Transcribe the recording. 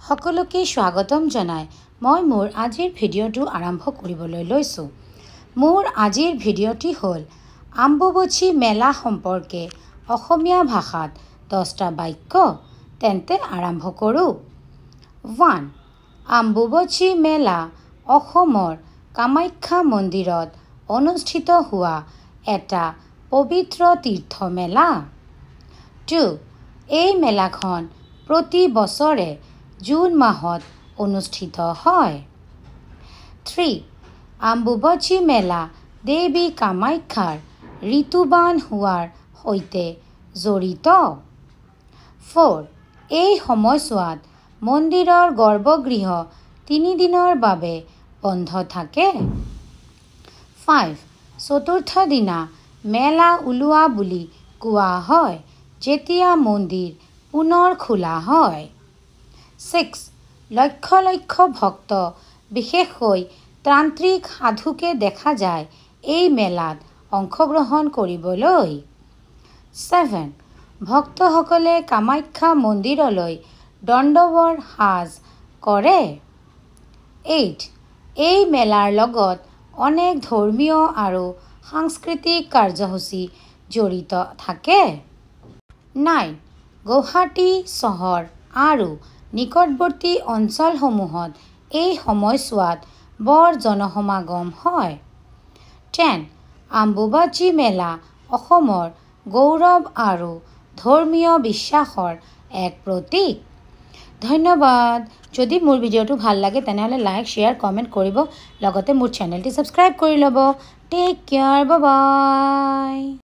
সকলোকে স্বাগতম জনাই মই মোৰ আজিৰ ভিডিঅ'টো আৰম্ভ কৰিবলৈ লৈছোঁ। মোৰ আজিৰ ভিডিঅ'টি হ'ল আম্বুবাচী মেলা সম্পৰ্কে অসমীয়া ভাষাত 10টা বাক্য। তেন্তে আৰম্ভ কৰোঁ। 1. আম্বুবাচী মেলা অসমৰ কামাখ্যা মন্দিৰত অনুষ্ঠিত হোৱা এটা পবিত্ৰ তীৰ্থমেলা। 2. এই মেলাখন প্ৰতি বছৰে জুন মাহত অনুষ্ঠিত হয়। 3. আম্বুবাচী মেলা দেৱী কামাখ্যাৰ ঋতুবান হোৱাৰ সৈতে জড়িত। 4. এই সময়ছোৱাত মন্দিৰৰ গৰ্ভগৃহ 3 দিনৰ বাবে বন্ধ থাকে। 5. চতুৰ্থ দিনা মেলা ওলোৱা বুলি কোৱা হয় যেতিয়া মন্দিৰ পুনৰ খোলা হয়। 6. লক্ষ লক্ষ ভক্ত বিশেষকৈ তান্ত্ৰিক সাধুকে দেখা যায় এই মেলাত অংশগ্ৰহণ কৰিবলৈ। 7. ভক্তসকলে কামাখ্যা মন্দিৰলৈ দণ্ডবৰ সাজ কৰে। 8. এই মেলাৰ লগত অনেক ধৰ্মীয় আৰু সাংস্কৃতিক কাৰ্যসূচী জড়িত থাকে। 9. গুৱাহাটী চহৰ আৰু নিকটৱৰ্তী অঞ্চলসমূহত এই সময়ছোৱাত বৰ জনসমাগম হয়। 10. আম্বুবাচী মেলা অসমৰ গৌৰৱ আৰু ধৰ্মীয় বিশ্বাসৰ এক প্ৰতীক। ধন্যবাদ। যদি মোৰ ভিডিঅ'টো ভাল লাগে তেনেহ'লে লাইক, শ্বেয়াৰ, কমেণ্ট কৰিব। লগতে মোৰ চেনেলটি ছাবস্ক্ৰাইব কৰি ল'ব। টেক কেয়াৰ, বাই বাই।